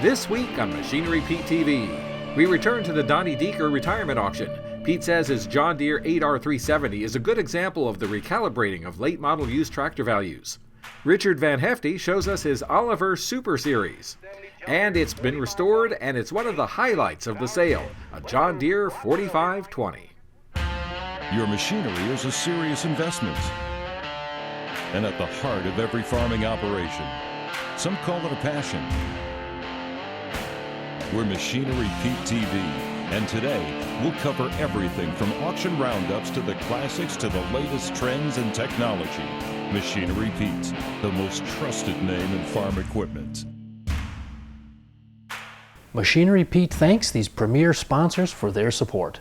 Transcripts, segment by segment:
This week on Machinery Pete TV, we return to the Donnie Dueker retirement auction. Pete says his John Deere 8R370 is a good example of the recalibrating of late model used tractor values. Richard Van Hefty shows us his Oliver Super Series. And it's been restored, and it's one of the highlights of the sale, a John Deere 4520. Your machinery is a serious investment and at the heart of every farming operation. Some call it a passion. We're Machinery Pete TV, and today we'll cover everything from auction roundups to the classics to the latest trends and technology. Machinery Pete, the most trusted name in farm equipment. Machinery Pete thanks these premier sponsors for their support.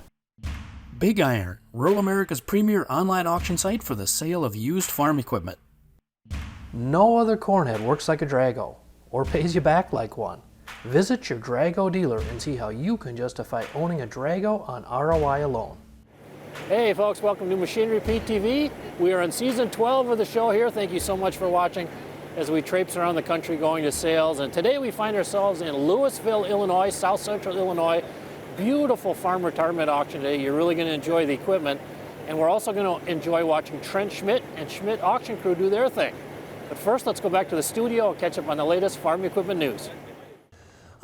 Big Iron, rural America's premier online auction site for the sale of used farm equipment. No other cornhead works like a Drago or pays you back like one. Visit your Drago dealer and see how you can justify owning a Drago on ROI alone. Hey folks, welcome to Machinery Pete TV. We are on season 12 of the show here. Thank you so much for watching as we traipse around the country going to sales. And today we find ourselves in Louisville, Illinois, south central Illinois. Beautiful farm retirement auction today. You're really going to enjoy the equipment. And we're also going to enjoy watching Trent Schmidt and Schmidt Auction Crew do their thing. But first, let's go back to the studio and catch up on the latest farm equipment news.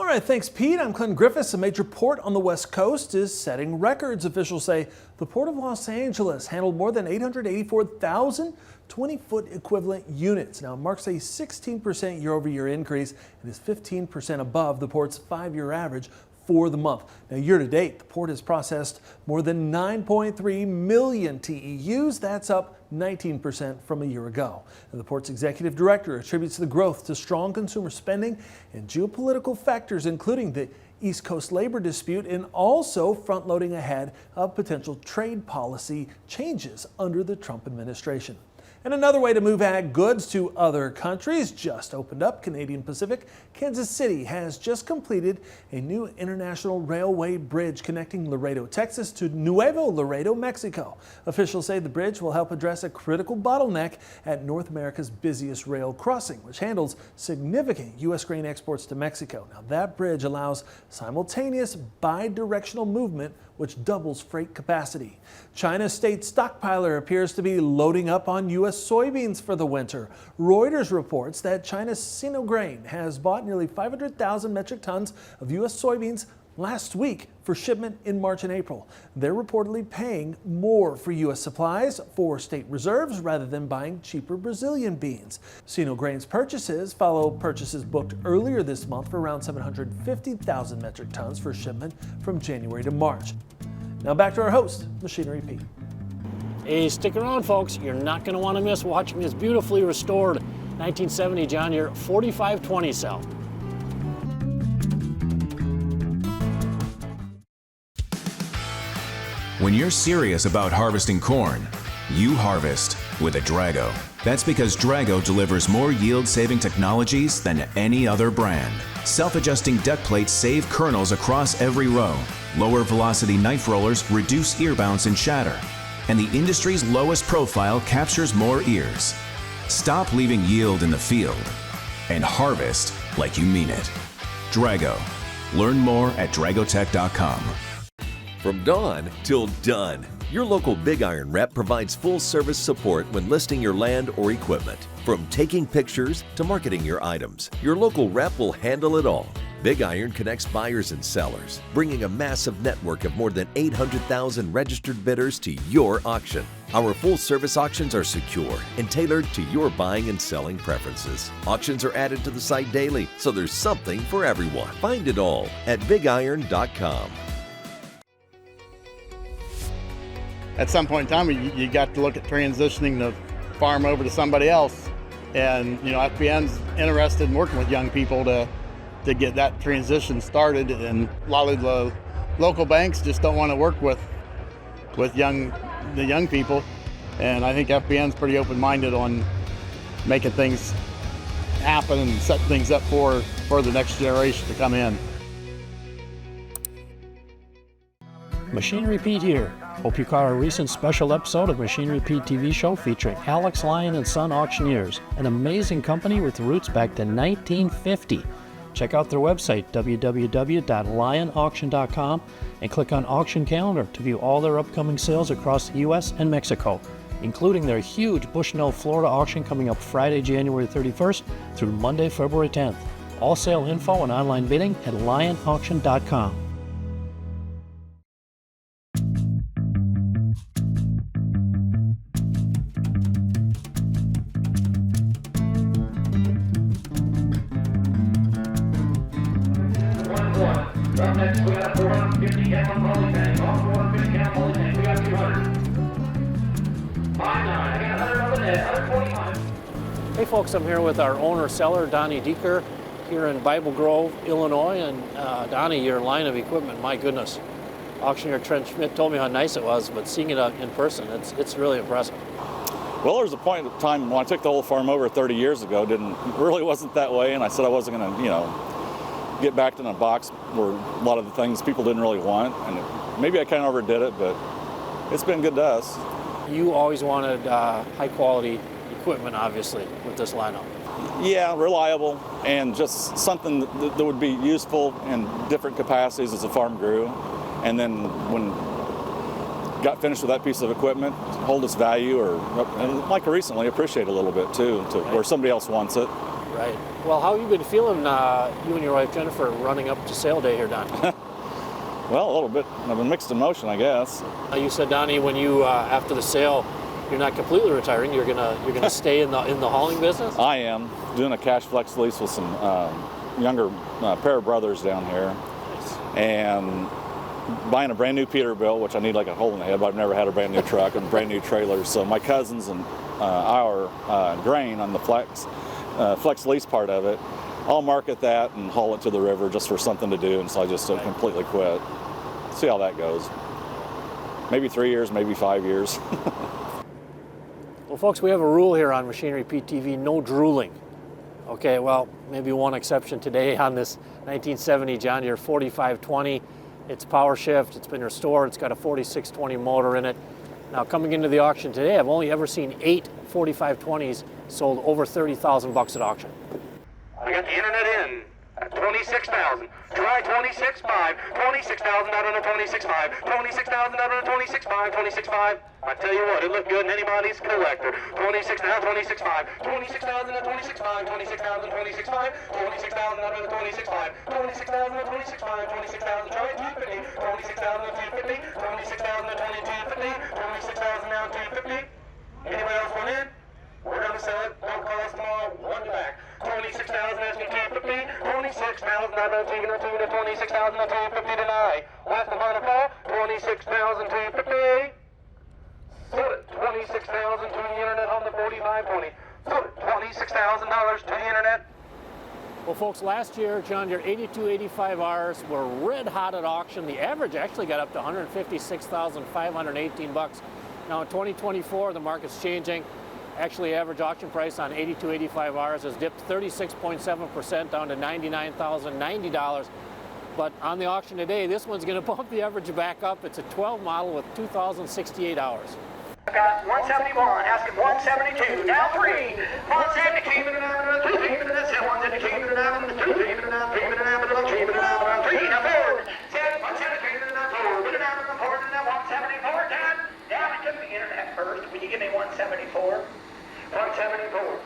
All right, thanks, Pete. I'm Clinton Griffiths. A major port on the West Coast is setting records. Officials say the Port of Los Angeles handled more than 884,000 20-foot equivalent units. Now, it marks a 16% year-over-year increase and is 15% above the port's 5-year average for the month. Now, year to date, the port has processed more than 9.3 million TEUs. That's up 19% from a year ago. And the port's executive director attributes the growth to strong consumer spending and geopolitical factors, including the East Coast labor dispute and also front-loading ahead of potential trade policy changes under the Trump administration. And another way to move ag goods to other countries just opened up. Canadian Pacific Kansas City has just completed a new international railway bridge connecting Laredo, Texas to Nuevo Laredo, Mexico. Officials say the bridge will help address a critical bottleneck at North America's busiest rail crossing, which handles significant U.S. grain exports to Mexico. Now, that bridge allows simultaneous bi-directional movement, which doubles freight capacity. China's state stockpiler appears to be loading up on U.S. soybeans for the winter. Reuters reports that China's Sinograin has bought nearly 500,000 metric tons of U.S. soybeans last week for shipment in March and April. They're reportedly paying more for U.S. supplies for state reserves rather than buying cheaper Brazilian beans. Sinograin's purchases follow purchases booked earlier this month for around 750,000 metric tons for shipment from January to March. Now back to our host, Machinery Pete. Hey, stick around folks. You're not going to want to miss watching this beautifully restored 1970 John Deere 4520 cell. When you're serious about harvesting corn, you harvest with a Drago. That's because Drago delivers more yield-saving technologies than any other brand. Self-adjusting deck plates save kernels across every row. Lower velocity knife rollers reduce ear bounce and shatter. And the industry's lowest profile captures more ears. Stop leaving yield in the field and harvest like you mean it. Drago. Learn more at dragotech.com. From dawn till done, your local Big Iron rep provides full service support when listing your land or equipment. From taking pictures to marketing your items, your local rep will handle it all. Big Iron connects buyers and sellers, bringing a massive network of more than 800,000 registered bidders to your auction. Our full-service auctions are secure and tailored to your buying and selling preferences. Auctions are added to the site daily, so there's something for everyone. Find it all at bigiron.com. At some point in time, you got to look at transitioning the farm over to somebody else. And, FBN's interested in working with young people to get that transition started. And a lot of the local banks just don't want to work with the young people. And I think FBN's pretty open-minded on making things happen and setting things up for the next generation to come in. Machinery Pete here. Hope you caught our recent special episode of Machinery Pete TV show featuring Alex Lyon and Son Auctioneers, an amazing company with roots back to 1950. Check out their website, www.lionauction.com, and click on Auction Calendar to view all their upcoming sales across the U.S. and Mexico, including their huge Bushnell, Florida auction coming up Friday, January 31st through Monday, February 10th. All sale info and online bidding at lionauction.com. Up next, we got a 450-gallon poly tank. Off 450-gallon poly tank, we got 200. 5-9, I got 100 over there, 145. Hey folks, I'm here with our owner-seller, Donnie Dueker, here in Bible Grove, Illinois. And Donnie, your line of equipment, my goodness. Auctioneer Trent Schmidt told me how nice it was, but seeing it in person, it's really impressive. Well, there was a point in time when I took the whole farm over 30 years ago, really wasn't that way, and I said I wasn't going to, get back in a box where a lot of the things people didn't really want, and maybe I kind of overdid it, but it's been good to us. You always wanted high quality equipment, obviously, with this lineup. Yeah, reliable, and just something that would be useful in different capacities as the farm grew. And then when got finished with that piece of equipment, hold its value, or like recently, appreciate a little bit too, to where somebody else wants it. Right. Well, how have you been feeling, you and your wife Jennifer, running up to sale day here, Donnie? Well, a little bit. I've been mixed emotion, I guess. You said, Donnie, when you after the sale, you're not completely retiring. You're gonna stay in the hauling business. I am doing a cash flex lease with some younger pair of brothers down here, and buying a brand new Peterbilt, which I need like a hole in the head, but I've never had a brand new truck and brand new trailers. So my cousins and our grain on the flex lease part of it, I'll market that and haul it to the river just for something to do, and so I just completely quit. See how that goes. Maybe 3 years, maybe 5 years. Well, folks, we have a rule here on Machinery Pete TV: no drooling. Okay, well, maybe one exception today on this 1970 John Deere 4520. It's power shift, it's been restored, it's got a 4620 motor in it. Now, coming into the auction today, I've only ever seen 8 4520s sold over $30,000 at auction. We got the internet in at 26,000. Try 26.5. 26,000 out on a 26.5. 26,000 out on a 26.5. 26.5. I tell you what, it looked good in anybody's collector. 26 now, 26.5. 26,000 at 26.5. 26,000, 26.5. 26,000 out on the 26.5. 26,000 at 26.5. 26,000. Try 250. 26,000 at 250. 26,000 at 2250. 26,000 now 250. Anybody else want in? We're going to sell it. Don't call us tomorrow. One to back. 26,000 at 250. 26,000 at 250. 26,000 at 250 deny. Last and final call. 26,000 250. Sold it. 26,000 to the internet on the 4520. Sold it. $26,000 to the internet. Well, folks, last year, John Deere 8285Rs were red hot at auction. The average actually got up to $156,518. Now, in 2024, the market's changing. Actually, average auction price on 8285Rs has dipped 36.7% down to $99,090. But on the auction today, this one's going to bump the average back up. It's a 12 model with 2,068 hours. I've got 171, asking 172, now 3, 172, 172, 172, down to the internet first. Will you give me 174? 174.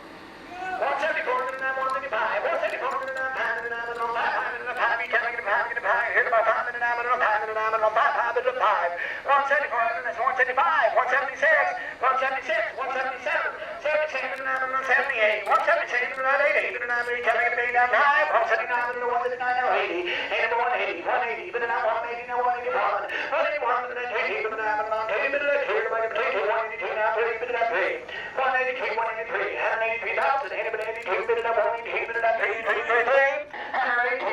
174, 175, 174, 184,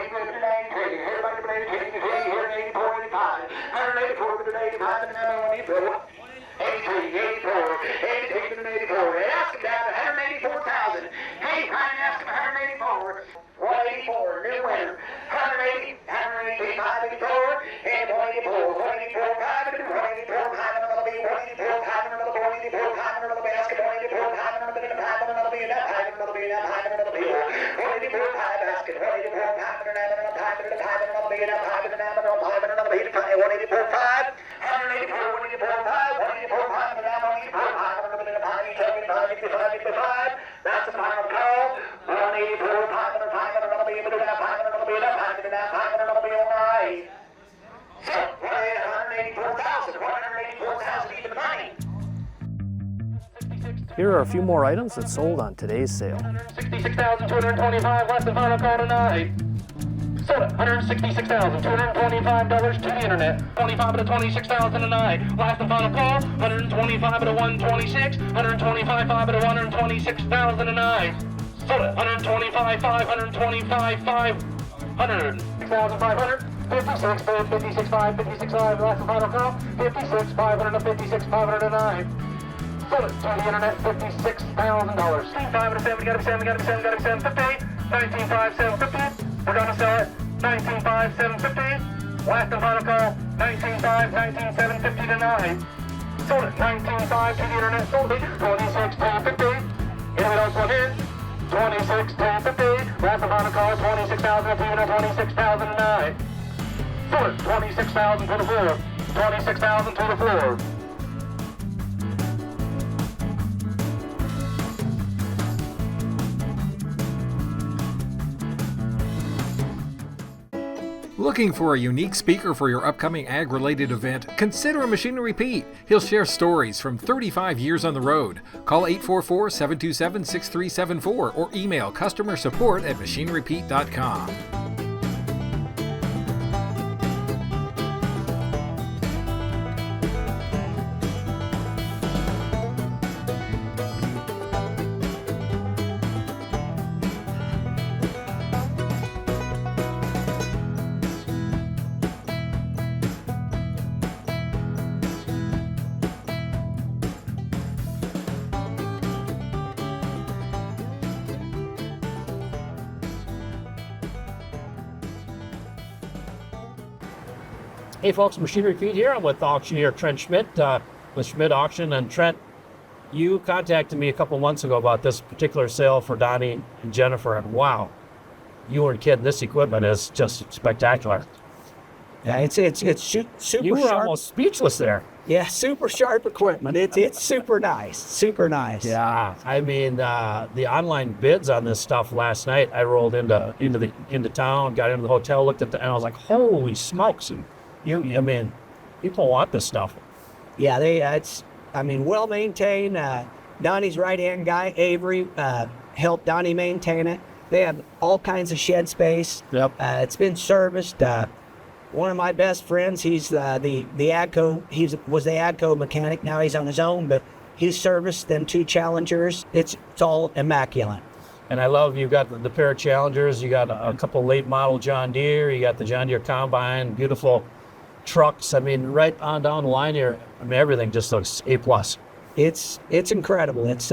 Here are a few more items that sold on today's sale. $166,225, less than final call tonight. Sold it, $166,225 to the internet. 25 to 26,000 a night. Last and final call, 125 to 126, 125 to 126,000 a night. Sold it, 125, 125, 500, 6,500. 56, 56, 5, 56, 5, last and final call, 56, 500 to 56, 509. Sold it to the internet, $56,000. 19,500 to 7, gotta be 7, gotta be 7, gotta be 750. 19,500, 750. We're gonna sell it, 19,500, 750. Last and final call, 19,500, 19,750 tonight. Sold it, 19,500 to the internet, sold it, 26,250. Anyone else want in? 26,250. Last and final call, 26,000 to the internet, 26,000 tonight. Sold it, 26,000 to the floor. 26,000 to the floor. Looking for a unique speaker for your upcoming ag-related event? Consider a Machinery Pete. He'll share stories from 35 years on the road. Call 844-727-6374 or email customersupport@machinerypete.com. Hey folks, Machinery Pete here. I'm with Auctioneer Trent Schmidt with Schmidt Auction. And Trent, you contacted me a couple months ago about this particular sale for Donnie and Jennifer, and wow, you weren't kidding. This equipment is just spectacular. Yeah, it's super You were sharp. almost speechless there. Yeah, super sharp equipment. It's super nice, super nice. Yeah, I mean the online bids on this stuff last night. I rolled into town, got into the hotel, looked at and I was like, holy smokes! And I mean, people want this stuff. Yeah, it's well maintained. Donnie's right hand guy Avery helped Donnie maintain it. They have all kinds of shed space. Yep. It's been serviced. One of my best friends, he's the AGCO. He was the AGCO mechanic. Now he's on his own, but he's serviced them 2 Challengers. It's all immaculate. And I love you got the pair of Challengers. You got a couple late model John Deere. You got the John Deere combine. Beautiful trucks. I mean, right on down the line here. I mean, everything just looks A+. It's incredible. It's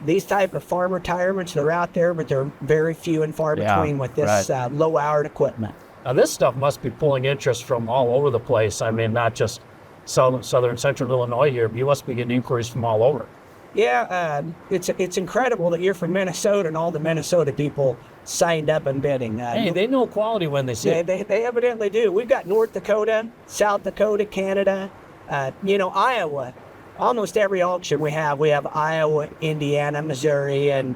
these type of farm retirements. They're out there, but they're very few and far between with this low-hour equipment. Now, this stuff must be pulling interest from all over the place. I mean, not just southern central Illinois here, but you must be getting inquiries from all over. Yeah, it's incredible that you're from Minnesota and all the Minnesota people signed up and bidding. Hey, they know quality when they see it. They evidently do. We've got North Dakota, South Dakota, Canada, Iowa. Almost every auction we have Iowa, Indiana, Missouri, and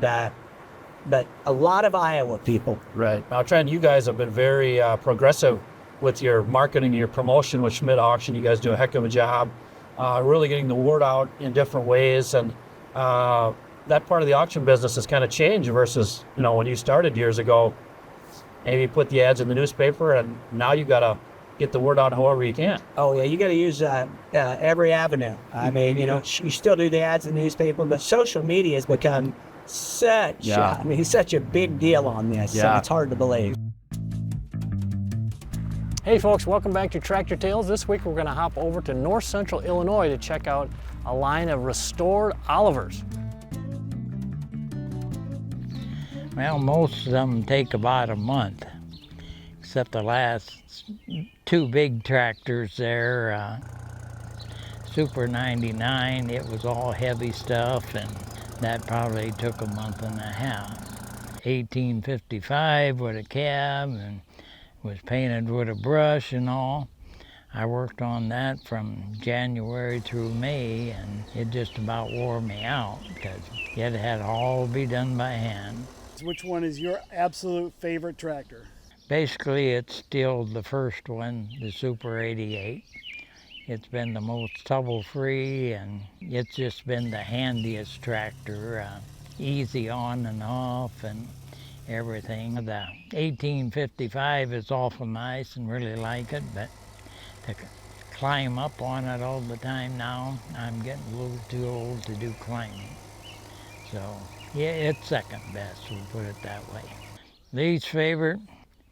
but a lot of Iowa people. Right. Now, Trent, you guys have been very progressive with your marketing, your promotion with Schmidt Auction. You guys do a heck of a job really getting the word out in different ways. And that part of the auction business has kind of changed versus, when you started years ago. Maybe you put the ads in the newspaper, and now you got to get the word out however you can. Oh, yeah, you got to use every avenue. I mean, you still do the ads in the newspaper, but social media has become such a big deal on this. Yeah. So it's hard to believe. Hey folks, welcome back to Tractor Tales. This week we're going to hop over to north central Illinois to check out a line of restored Olivers. Well, most of them take about a month, except the last 2 big tractors there. Super 99, it was all heavy stuff, and that probably took a month and a half. 1855 with a cab and was painted with a brush and all. I worked on that from January through May, and it just about wore me out because it had to all be done by hand. Which one is your absolute favorite tractor? Basically, it's still the first one, the Super 88. It's been the most trouble-free, and it's just been the handiest tractor. Easy on and off and everything. The 1855 is awful nice and really like it, but to climb up on it all the time now, I'm getting a little too old to do climbing. So, yeah, it's second best, we'll put it that way. Least favorite,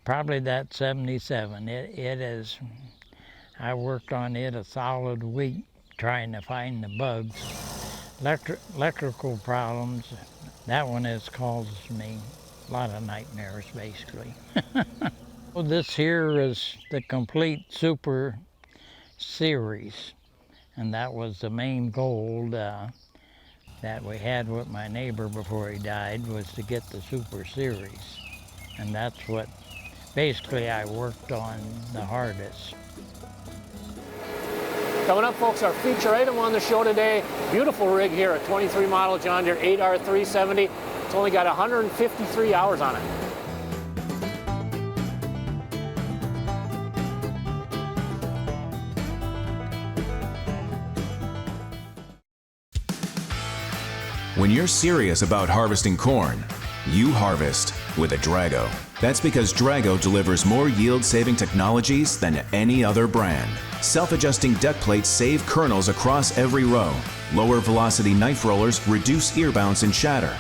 probably that 77. It is, I worked on it a solid week trying to find the bugs. Electrical problems, that one has caused me a lot of nightmares, basically. Well, this here is the complete Super Series, and that was the main goal that we had with my neighbor before he died, was to get the Super Series. And that's what basically I worked on the hardest. Coming up, folks, our feature item on the show today, beautiful rig here, a 23 model John Deere 8R370. It's only got 153 hours on it. When you're serious about harvesting corn, you harvest with a Drago. That's because Drago delivers more yield-saving technologies than any other brand. Self-adjusting deck plates save kernels across every row. Lower velocity knife rollers reduce ear bounce and shatter.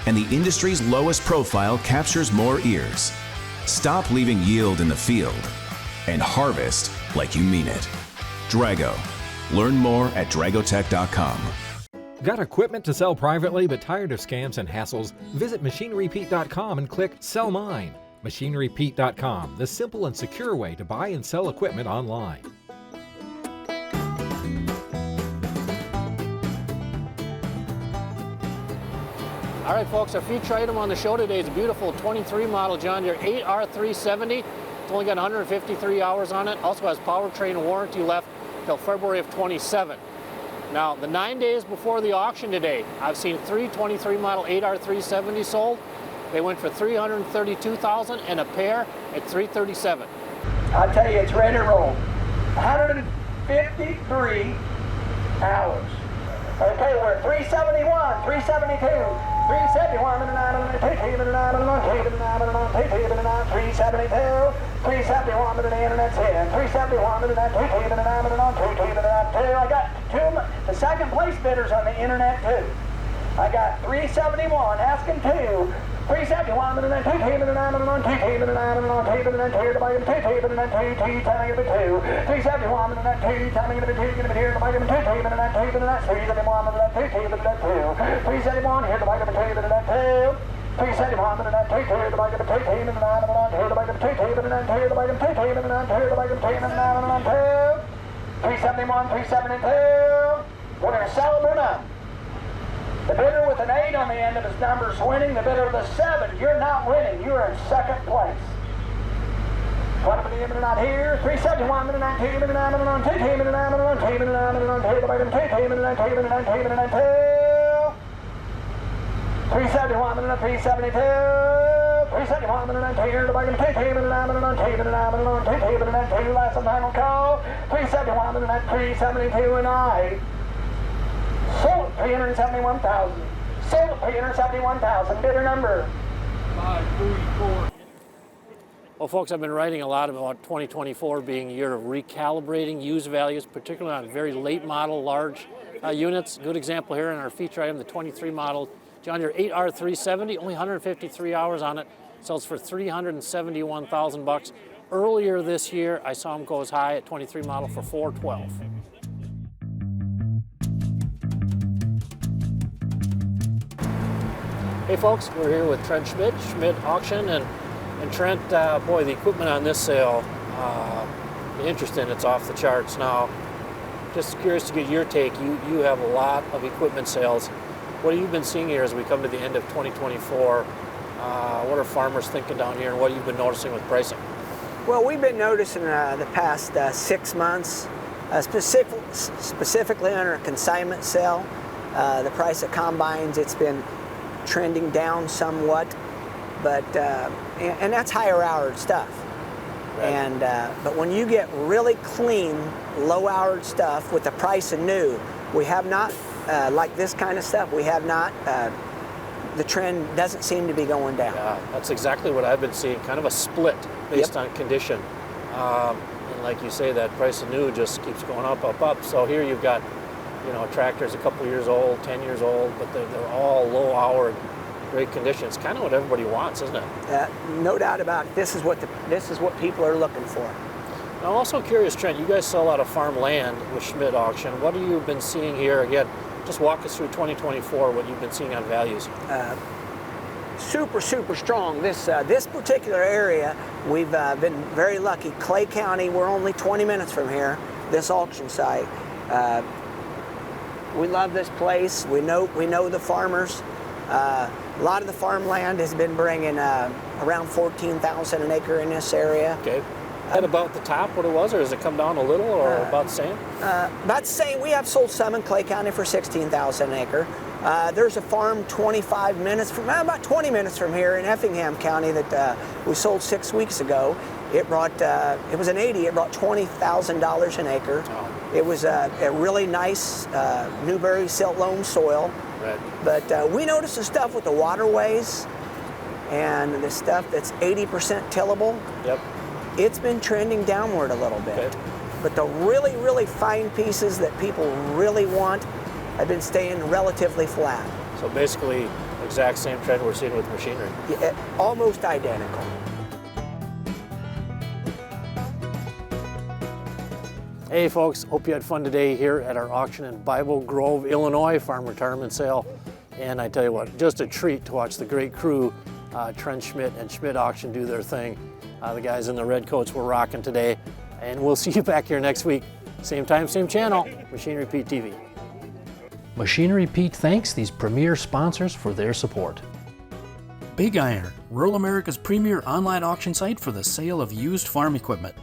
And the industry's lowest profile captures more ears. Stop leaving yield in the field and harvest like you mean it. Drago. Learn more at dragotech.com. Got equipment to sell privately but tired of scams and hassles? Visit MachineryPete.com and click Sell Mine. MachineryPete.com, the simple and secure way to buy and sell equipment online. All right, folks, our feature item on the show today is a beautiful 23 model John Deere 8R370. It's only got 153 hours on it. Also has powertrain warranty left till February of 27. Now, the 9 days before the auction today, I've seen 3 23 model 8R370 sold. They went for $332,000 and a pair at $337,000. I'll tell you, it's ready to roll. 153 hours. Okay, we're at 371, 372, 371, 372, 371 to the internet 10, 371 to the net 2, I got the second place bidders on the internet too. I got 371 asking 2, 371 to the net 2, 371 to the net 2, 371 to the net 2, 371 to the net 2, 371 to the net 2, 371 to the net 2, 371 here to buy the 2 to the net 2. 371 to the net 2, to the buy the 2, to the net 2, to the buy the 2, to the net 2, to the buy the 2, to the net 2, to the buy the 2, to the net 2. 371, 372. We're going to sell them or not. The bidder with an 8 on the end of his number is winning. The bidder with a 7, you're not winning. You are in second place. What if the not here? 371 to the net 2, to the net 2, to the net 2, to the net 2, to the buy the 2, to the net 2, to the net 2, to the net 2. 371 to the net 372. 371 to the net 2 here to buy the 2, to the net 2, to the net 2, to the net 2, last and final call. 371 to the net 372 and I. Sold at $371,000. Sold at $371,000. Bidder number 534. Well, folks, I've been writing a lot about 2024 being a year of recalibrating used values, particularly on very late model, large units. Good example here in our feature item, the 23 model John Deere 8R370, only 153 hours on it. Sells for $371,000. Earlier this year, I saw them go as high at 23 model for $412,000. Hey folks, we're here with Trent Schmidt Auction, and Trent, boy, the equipment on this sale, interesting, it's off the charts. Now, just curious to get your take. You have a lot of equipment sales. What have you been seeing here as we come to the end of 2024? What are farmers thinking down here, and what have you been noticing with pricing? Well, we've been noticing the past 6 months, specifically on our consignment sale, the price of combines, it's been trending down somewhat, but and that's higher hour stuff. And but when you get really clean, low-hour stuff with the price of new, we have not, like this kind of stuff, we have not, the trend doesn't seem to be going down. Yeah, that's exactly what I've been seeing, kind of a split based on condition. And like you say, that price of new just keeps going up, up, up. So here you've got, you know, tractors a couple years old, 10 years old, but they're all low-hour, great condition. It's kind of what everybody wants, isn't it? No doubt about it. This is what people are looking for. Now, I'm also curious, Trent, you guys sell a lot of farm land with Schmidt Auction. What have you been seeing here? Again, just walk us through 2024, what you've been seeing on values. Super strong. This particular area, we've been very lucky. Clay County, we're only 20 minutes from here, this auction site. We love this place. We know the farmers. A lot of the farmland has been bringing around 14,000 an acre in this area. Okay. Is that about the top what it was, or has it come down a little, or about the same? About the same. We have sold some in Clay County for 16,000 an acre. There's a farm 25 minutes from, about 20 minutes from here in Effingham County that we sold 6 weeks ago. It brought, it was an 80, it brought $20,000 an acre. Oh. It was a really nice Newberry silt loam soil. Right. But we noticed the stuff with the waterways and the stuff that's 80% tillable. Yep. It's been trending downward a little bit. Okay. But the really fine pieces that people really want have been staying relatively flat. So basically, exact same trend we're seeing with machinery. Yeah, almost identical. Hey folks, hope you had fun today here at our auction in Bible Grove, Illinois, farm retirement sale. And I tell you what, just a treat to watch the great crew, Trent Schmidt and Schmidt Auction, do their thing. The guys in the red coats were rocking today. And we'll see you back here next week. Same time, same channel, Machinery Pete TV. Machinery Pete thanks these premier sponsors for their support. Big Iron, rural America's premier online auction site for the sale of used farm equipment.